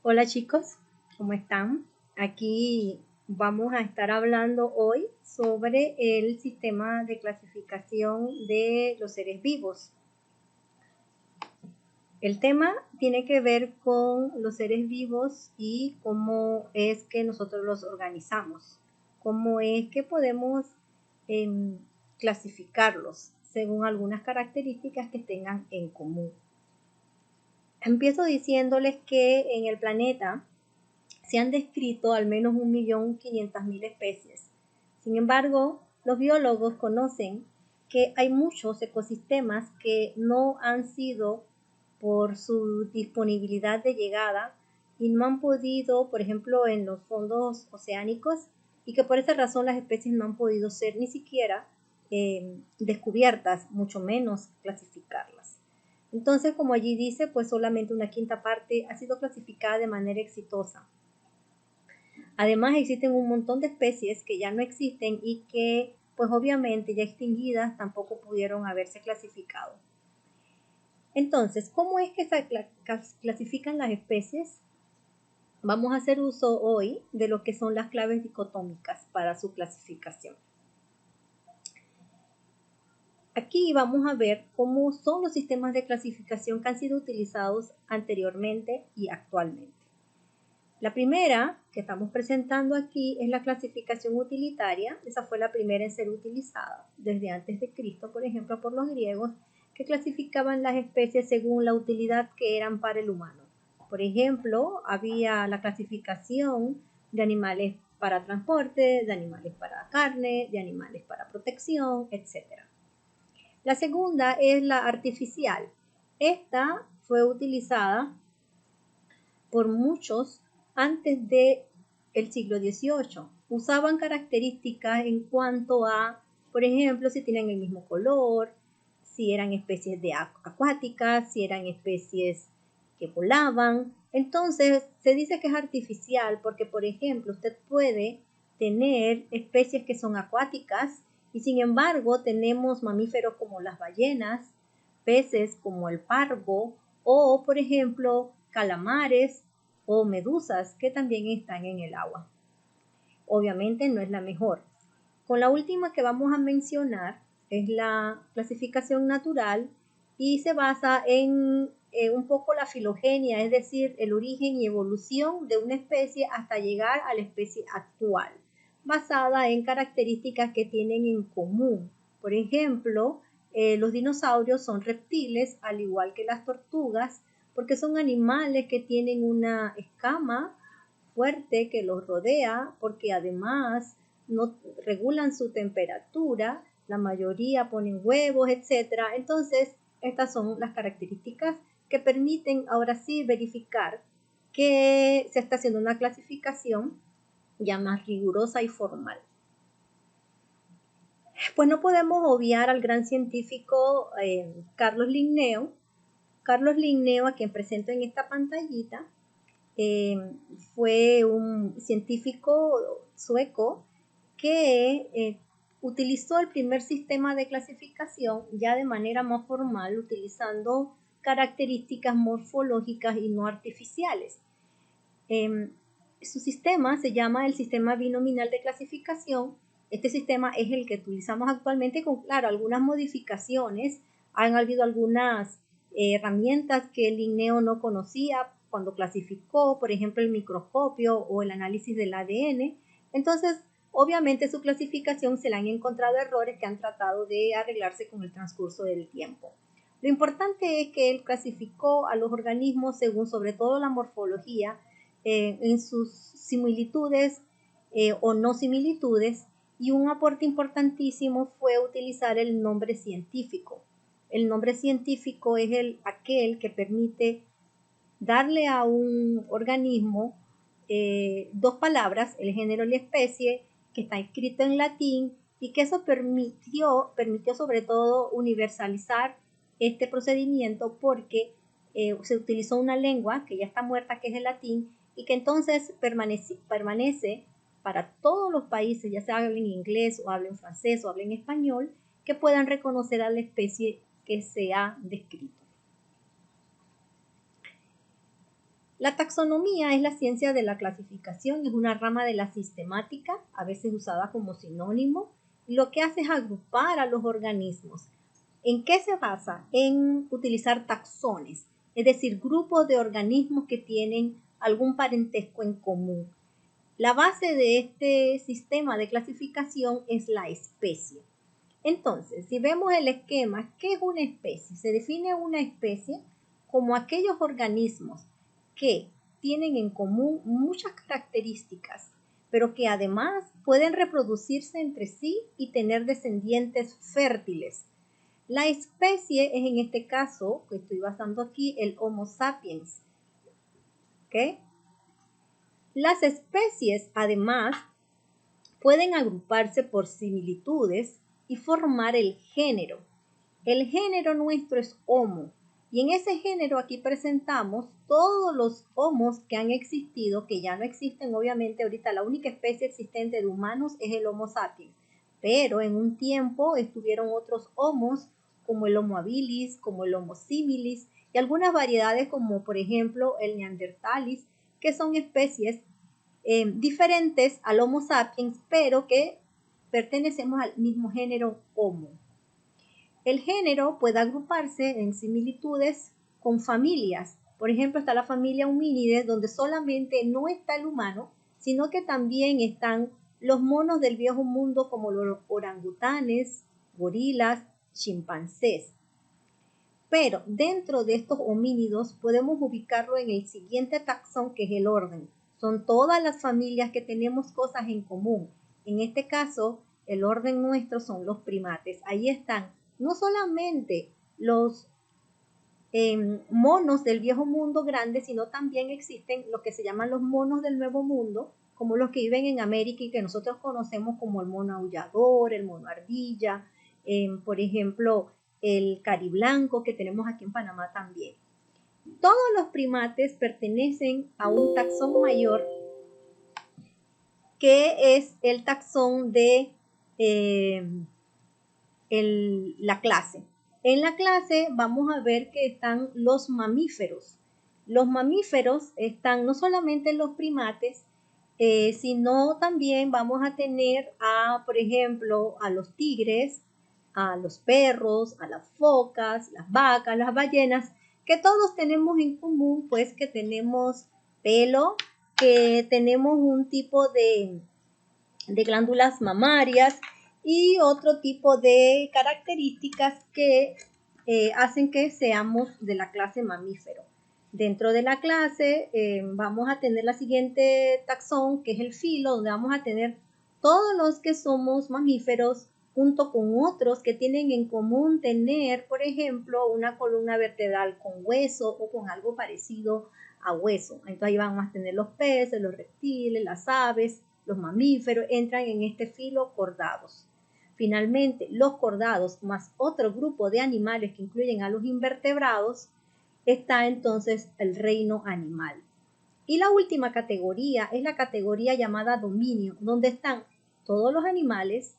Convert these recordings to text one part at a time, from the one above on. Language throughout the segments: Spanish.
Hola chicos, ¿cómo están? Aquí vamos a estar hablando hoy sobre el sistema de clasificación de los seres vivos. El tema tiene que ver con los seres vivos y cómo es que nosotros los organizamos, cómo es que podemos clasificarlos según algunas características que tengan en común. Empiezo diciéndoles que en el planeta se han descrito al menos 1.500.000 especies. Sin embargo, los biólogos conocen que hay muchos ecosistemas que no han sido, por su disponibilidad de llegada, y no han podido, por ejemplo, en los fondos oceánicos, y que por esa razón las especies no han podido ser ni siquiera descubiertas, mucho menos clasificarlas. Entonces, como allí dice, pues solamente una quinta parte ha sido clasificada de manera exitosa. Además, existen un montón de especies que ya no existen y que, pues obviamente ya extinguidas, tampoco pudieron haberse clasificado. Entonces, ¿cómo es que se clasifican las especies? Vamos a hacer uso hoy de lo que son las claves dicotómicas para su clasificación. Aquí vamos a ver cómo son los sistemas de clasificación que han sido utilizados anteriormente y actualmente. La primera que estamos presentando aquí es la clasificación utilitaria. Esa fue la primera en ser utilizada desde antes de Cristo, por ejemplo, por los griegos, que clasificaban las especies según la utilidad que eran para el humano. Por ejemplo, había la clasificación de animales para transporte, de animales para carne, de animales para protección, etc. La segunda es la artificial. Esta fue utilizada por muchos antes del siglo XVIII. Usaban características en cuanto a, por ejemplo, si tenían el mismo color, si eran especies acuáticas, si eran especies que volaban. Entonces, se dice que es artificial porque, por ejemplo, usted puede tener especies que son acuáticas y, sin embargo, tenemos mamíferos como las ballenas, peces como el pargo o, por ejemplo, calamares o medusas que también están en el agua. Obviamente no es la mejor. Con la última que vamos a mencionar es la clasificación natural y se basa en un poco la filogenia, es decir, el origen y evolución de una especie hasta llegar a la especie actual, basada en características que tienen en común. Por ejemplo, los dinosaurios son reptiles, al igual que las tortugas, porque son animales que tienen una escama fuerte que los rodea, porque además no regulan su temperatura, la mayoría ponen huevos, etc. Entonces, estas son las características que permiten ahora sí verificar que se está haciendo una clasificación ya más rigurosa y formal. Pues no podemos obviar al gran científico Carlos Linneo. Carlos Linneo, a quien presento en esta pantallita, fue un científico sueco que utilizó el primer sistema de clasificación ya de manera más formal, utilizando características morfológicas y no artificiales. Su sistema se llama el sistema binominal de clasificación. Este sistema es el que utilizamos actualmente con, claro, algunas modificaciones. Han habido algunas herramientas que Linneo no conocía cuando clasificó, por ejemplo, el microscopio o el análisis del ADN. Entonces, obviamente su clasificación se le han encontrado errores que han tratado de arreglarse con el transcurso del tiempo. Lo importante es que él clasificó a los organismos según sobre todo la morfología, en sus similitudes o no similitudes, y un aporte importantísimo fue utilizar el nombre científico. El nombre científico es aquel que permite darle a un organismo dos palabras, el género y la especie, que está escrito en latín, y que eso permitió sobre todo universalizar este procedimiento porque se utilizó una lengua que ya está muerta, que es el latín, y que entonces permanece para todos los países, ya sea hablen inglés o hablen francés o hablen español, que puedan reconocer a la especie que se ha descrito. La taxonomía es la ciencia de la clasificación, es una rama de la sistemática, a veces usada como sinónimo. Lo que hace es agrupar a los organismos. ¿En qué se basa? En utilizar taxones, es decir, grupos de organismos que tienen algún parentesco en común. La base de este sistema de clasificación es la especie. Entonces, si vemos el esquema, ¿qué es una especie? Se define una especie como aquellos organismos que tienen en común muchas características, pero que además pueden reproducirse entre sí y tener descendientes fértiles. La especie es en este caso, que estoy basando aquí, el Homo sapiens. ¿Okay? Las especies, además, pueden agruparse por similitudes y formar el género. El género nuestro es Homo, y en ese género aquí presentamos todos los homos que han existido, que ya no existen. Obviamente ahorita la única especie existente de humanos es el Homo sapiens, pero en un tiempo estuvieron otros homos como el Homo habilis, como el Homo similis y algunas variedades como por ejemplo el Neanderthalis, que son especies diferentes al Homo sapiens, pero que pertenecemos al mismo género Homo. El género puede agruparse en similitudes con familias. Por ejemplo, está la familia Hominidae, donde solamente no está el humano, sino que también están los monos del viejo mundo como los orangutanes, gorilas, chimpancés. Pero dentro de estos homínidos podemos ubicarlo en el siguiente taxón, que es el orden. Son todas las familias que tenemos cosas en común. En este caso, el orden nuestro son los primates. Ahí están no solamente los monos del viejo mundo grandes, sino también existen los que se llaman los monos del nuevo mundo, como los que viven en América y que nosotros conocemos como el mono aullador, el mono ardilla, por ejemplo, el cariblanco que tenemos aquí en Panamá también. Todos los primates pertenecen a un taxón mayor que es el taxón de la clase. En la clase vamos a ver que están los mamíferos. Los mamíferos están no solamente los primates, sino también vamos a tener por ejemplo, a los tigres, a los perros, a las focas, las vacas, las ballenas, que todos tenemos en común, pues que tenemos pelo, que tenemos un tipo de glándulas mamarias y otro tipo de características que hacen que seamos de la clase mamífero. Dentro de la clase vamos a tener la siguiente taxón, que es el filo, donde vamos a tener todos los que somos mamíferos junto con otros que tienen en común tener, por ejemplo, una columna vertebral con hueso o con algo parecido a hueso. Entonces ahí vamos a tener los peces, los reptiles, las aves, los mamíferos, entran en este filo cordados. Finalmente, los cordados más otro grupo de animales que incluyen a los invertebrados, está entonces el reino animal. Y la última categoría es la categoría llamada dominio, donde están todos los animales,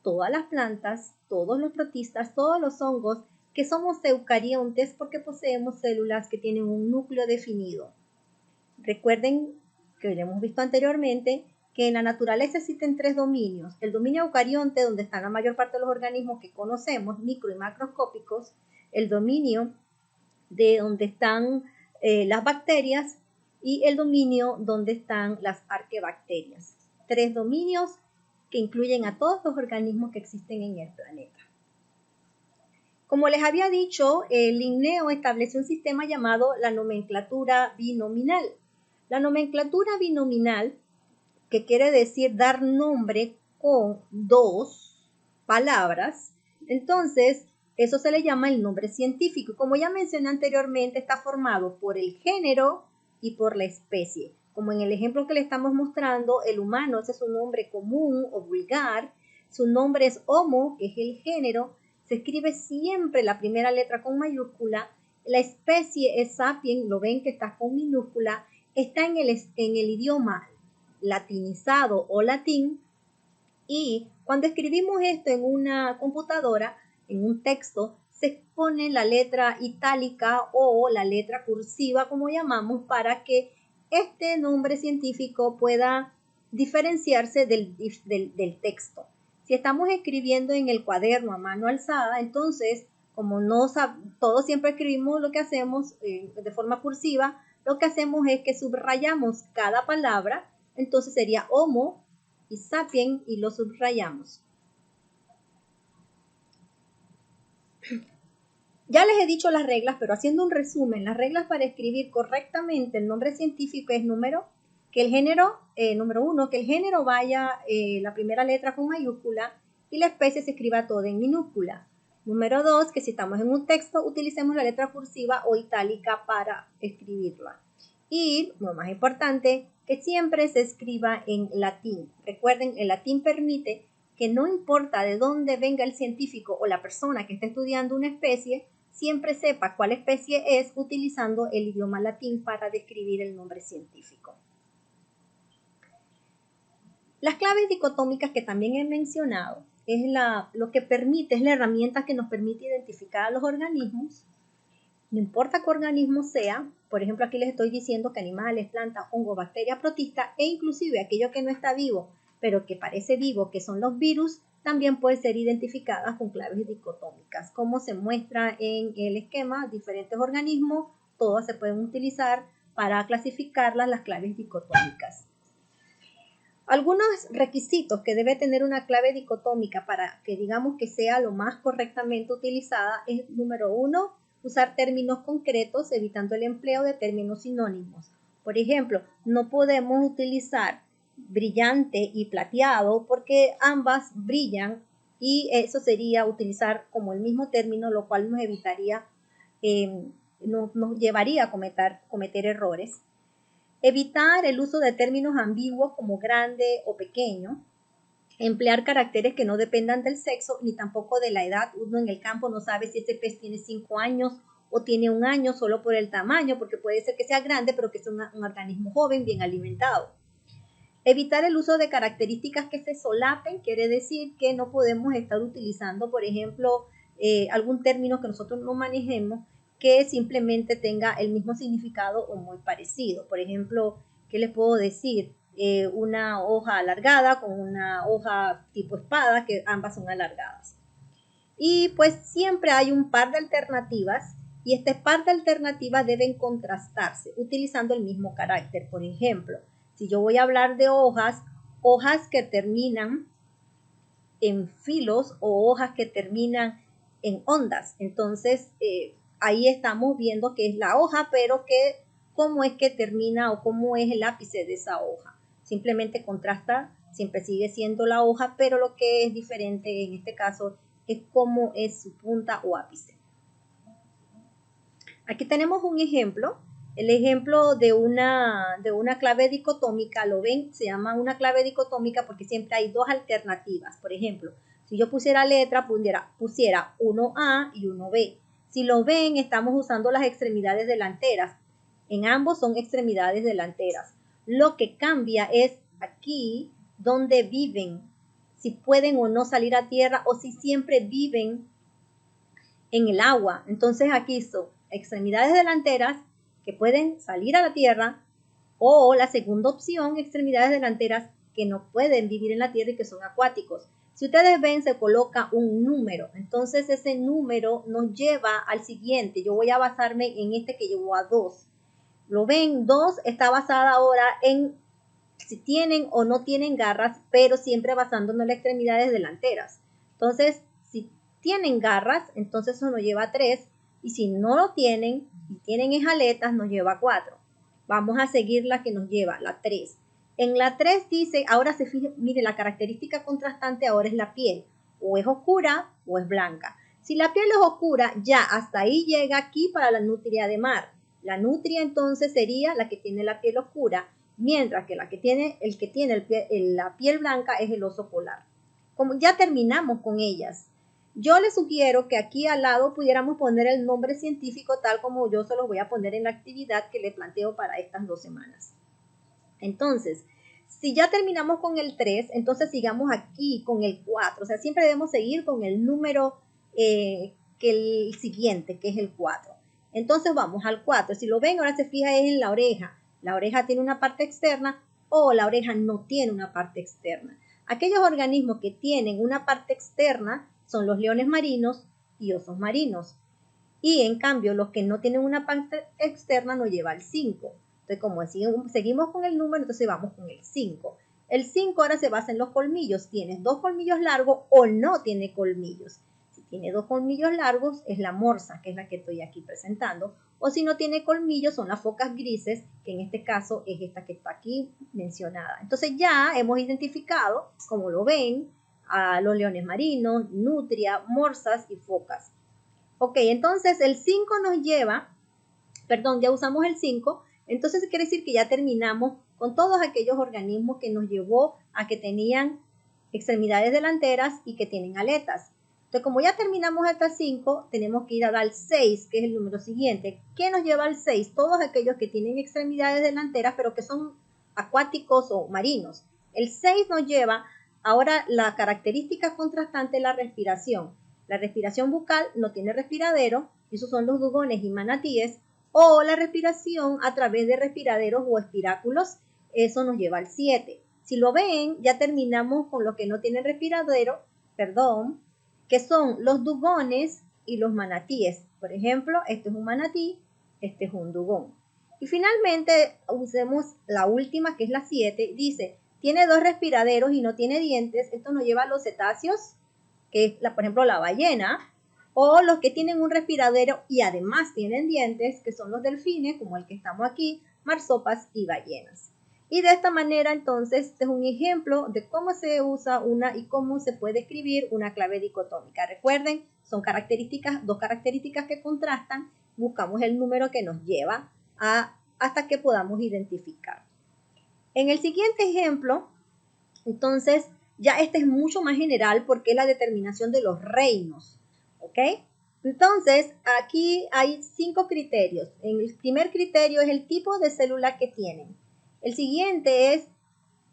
todas las plantas, todos los protistas, todos los hongos, que somos eucariontes porque poseemos células que tienen un núcleo definido. Recuerden que lo hemos visto anteriormente, que en la naturaleza existen tres dominios. El dominio eucarionte, donde están la mayor parte de los organismos que conocemos, micro y macroscópicos. El dominio de donde están las bacterias y el dominio donde están las arquebacterias. Tres dominios que incluyen a todos los organismos que existen en el planeta. Como les había dicho, Linneo estableció un sistema llamado la nomenclatura binominal. La nomenclatura binominal, que quiere decir dar nombre con dos palabras, entonces eso se le llama el nombre científico. Como ya mencioné anteriormente, está formado por el género y por la especie. Como en el ejemplo que le estamos mostrando, el humano, ese es un nombre común o vulgar. Su nombre es Homo, que es el género. Se escribe siempre la primera letra con mayúscula. La especie es Sapiens, lo ven que está con minúscula. Está en el idioma latinizado o latín, y cuando escribimos esto en una computadora, en un texto, se ponen la letra itálica o la letra cursiva, como llamamos, para que este nombre científico pueda diferenciarse del texto. Si estamos escribiendo en el cuaderno a mano alzada, entonces, como todos siempre escribimos lo que hacemos de forma cursiva, lo que hacemos es que subrayamos cada palabra, entonces sería homo y sapien y lo subrayamos. Ya les he dicho las reglas, pero haciendo un resumen, las reglas para escribir correctamente el nombre científico es número 1, que el género vaya la primera letra con mayúscula y la especie se escriba toda en minúscula. Número 2, que si estamos en un texto, utilicemos la letra cursiva o itálica para escribirla. Y, lo más importante, que siempre se escriba en latín. Recuerden, el latín permite que no importa de dónde venga el científico o la persona que esté estudiando una especie, siempre sepa cuál especie es utilizando el idioma latín para describir el nombre científico. Las claves dicotómicas que también he mencionado es la herramienta que nos permite identificar a los organismos. No importa qué organismo sea, por ejemplo aquí les estoy diciendo que animales, plantas, hongos, bacterias, protistas e inclusive aquello que no está vivo pero que parece vivo, que son los virus, también pueden ser identificadas con claves dicotómicas. Como se muestra en el esquema, diferentes organismos, todas se pueden utilizar para clasificarlas las claves dicotómicas. Algunos requisitos que debe tener una clave dicotómica para que digamos que sea lo más correctamente utilizada es, número 1, usar términos concretos evitando el empleo de términos sinónimos. Por ejemplo, no podemos utilizar brillante y plateado porque ambas brillan y eso sería utilizar como el mismo término, lo cual nos evitaría, nos llevaría a cometer errores. Evitar el uso de términos ambiguos como grande o pequeño. Emplear caracteres que no dependan del sexo ni tampoco de la edad. Uno en el campo no sabe si ese pez tiene 5 años o tiene 1 año solo por el tamaño, porque puede ser que sea grande, pero que sea un organismo joven, bien alimentado. Evitar el uso de características que se solapen, quiere decir que no podemos estar utilizando, por ejemplo, algún término que nosotros no manejemos que simplemente tenga el mismo significado o muy parecido. Por ejemplo, ¿qué les puedo decir? Una hoja alargada con una hoja tipo espada, que ambas son alargadas. Y pues siempre hay un par de alternativas y este par de alternativas deben contrastarse utilizando el mismo carácter. Por ejemplo, si yo voy a hablar de hojas que terminan en filos o hojas que terminan en ondas, entonces ahí estamos viendo que es la hoja, pero que cómo es que termina o cómo es el ápice de esa hoja. Simplemente contrasta, siempre sigue siendo la hoja, pero lo que es diferente en este caso es cómo es su punta o ápice. Aquí tenemos un ejemplo, el ejemplo de una clave dicotómica, lo ven, se llama una clave dicotómica porque siempre hay dos alternativas. Por ejemplo, si yo pusiera letra, pusiera 1A y 1B. Si lo ven, estamos usando las extremidades delanteras. En ambos son extremidades delanteras. Lo que cambia es aquí donde viven, si pueden o no salir a tierra o si siempre viven en el agua. Entonces aquí son extremidades delanteras que pueden salir a la tierra o la segunda opción, extremidades delanteras que no pueden vivir en la tierra y que son acuáticos. Si ustedes ven, se coloca un número. Entonces ese número nos lleva al siguiente. Yo voy a basarme en este que llevó a 2. Lo ven, 2 está basada ahora en si tienen o no tienen garras, pero siempre basándonos en las extremidades delanteras. Entonces, si tienen garras, entonces eso nos lleva a 3. Y si no lo tienen, y tienen aletas, nos lleva a 4. Vamos a seguir la que nos lleva, la 3. En la 3 dice, ahora se fije, mire, la característica contrastante ahora es la piel. O es oscura o es blanca. Si la piel es oscura, ya hasta ahí llega aquí para la nutria de mar. La nutria entonces sería la que tiene la piel oscura, mientras que el que tiene la piel blanca es el oso polar. Como ya terminamos con ellas, yo les sugiero que aquí al lado pudiéramos poner el nombre científico tal como yo se los voy a poner en la actividad que les planteo para estas 2 semanas. Entonces, si ya terminamos con el 3, entonces sigamos aquí con el 4. O sea, siempre debemos seguir con el número que el siguiente, que es el 4. Entonces vamos al 4. Si lo ven, ahora se fija es en la oreja. La oreja tiene una parte externa o la oreja no tiene una parte externa. Aquellos organismos que tienen una parte externa son los leones marinos y osos marinos. Y en cambio, los que no tienen una parte externa nos lleva al 5. Entonces, como seguimos con el número, entonces vamos con el 5. El 5 ahora se basa en los colmillos. ¿Tienes 2 colmillos largos o no tiene colmillos? Si tiene 2 colmillos largos, es la morsa, que es la que estoy aquí presentando. O si no tiene colmillos, son las focas grises, que en este caso es esta que está aquí mencionada. Entonces ya hemos identificado, como lo ven, a los leones marinos, nutria, morsas y focas. Ok, entonces el 5 nos lleva, perdón, ya usamos el 5, entonces quiere decir que ya terminamos con todos aquellos organismos que nos llevó a que tenían extremidades delanteras y que tienen aletas. Entonces, como ya terminamos hasta 5, tenemos que ir a dar al 6, que es el número siguiente. ¿Qué nos lleva al 6? Todos aquellos que tienen extremidades delanteras, pero que son acuáticos o marinos. El 6 nos lleva ahora la característica contrastante, la respiración. La respiración bucal no tiene respiradero, esos son los dugones y manatíes, o la respiración a través de respiraderos o espiráculos, eso nos lleva al 7. Si lo ven, ya terminamos con los que no tienen respiradero, que son los dugones y los manatíes. Por ejemplo, este es un manatí, este es un dugón. Y finalmente, usemos la última, que es la 7, dice, tiene 2 respiraderos y no tiene dientes. Esto nos lleva a los cetáceos, que es, por ejemplo, la ballena, o los que tienen un respiradero y además tienen dientes, que son los delfines, como el que estamos aquí, marsopas y ballenas. Y de esta manera, entonces, este es un ejemplo de cómo se usa y cómo se puede escribir una clave dicotómica. Recuerden, son dos características que contrastan, buscamos el número que nos lleva hasta que podamos identificar. En el siguiente ejemplo, entonces, ya este es mucho más general porque es la determinación de los reinos, ¿ok? Entonces, aquí hay 5 criterios. El primer criterio es el tipo de célula que tienen. El siguiente es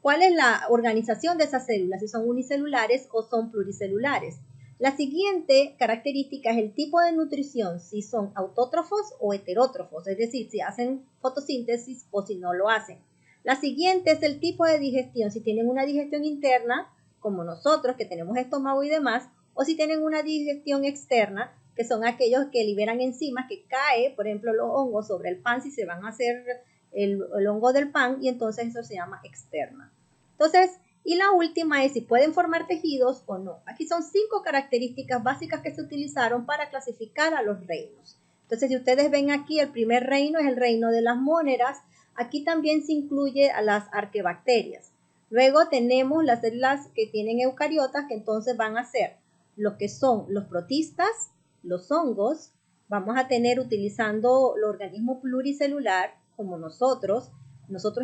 cuál es la organización de esas células, si son unicelulares o son pluricelulares. La siguiente característica es el tipo de nutrición, si son autótrofos o heterótrofos, es decir, si hacen fotosíntesis o si no lo hacen. La siguiente es el tipo de digestión, si tienen una digestión interna, como nosotros que tenemos estómago y demás, o si tienen una digestión externa, que son aquellos que liberan enzimas que cae, por ejemplo, los hongos sobre el pan si se van a hacer el hongo del pan, y entonces eso se llama externa. Entonces, y la última es si pueden formar tejidos o no. Aquí son 5 características básicas que se utilizaron para clasificar a los reinos. Entonces, si ustedes ven aquí, el primer reino es el reino de las móneras. Aquí también se incluye a las arquebacterias. Luego tenemos las células que tienen eucariotas, que entonces van a ser lo que son los protistas, los hongos. Vamos a tener utilizando el organismo pluricelular, como nosotros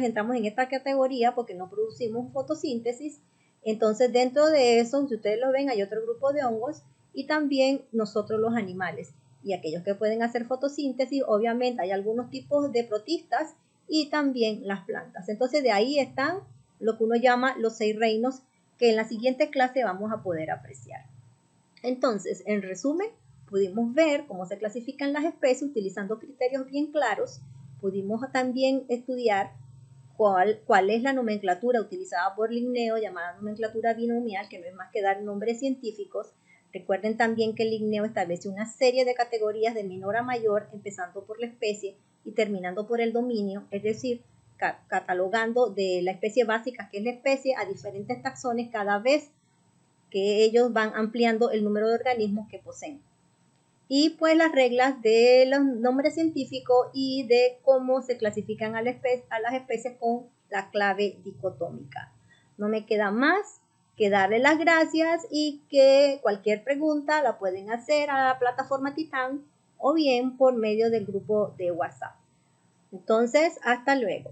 entramos en esta categoría porque no producimos fotosíntesis. Entonces, dentro de eso, si ustedes lo ven, hay otro grupo de hongos y también nosotros los animales. Y aquellos que pueden hacer fotosíntesis, obviamente hay algunos tipos de protistas y también las plantas. Entonces, de ahí están lo que uno llama los 6 reinos que en la siguiente clase vamos a poder apreciar. Entonces, en resumen, pudimos ver cómo se clasifican las especies utilizando criterios bien claros. Pudimos también estudiar cuál es la nomenclatura utilizada por Linneo, llamada nomenclatura binomial, que no es más que dar nombres científicos. Recuerden también que Linneo establece una serie de categorías de menor a mayor, empezando por la especie y terminando por el dominio, es decir, catalogando de la especie básica, que es la especie, a diferentes taxones cada vez que ellos van ampliando el número de organismos que poseen. Y pues las reglas de los nombres científicos y de cómo se clasifican a las especies con la clave dicotómica. No me queda más que darle las gracias y que cualquier pregunta la pueden hacer a la plataforma Titán o bien por medio del grupo de WhatsApp. Entonces, hasta luego.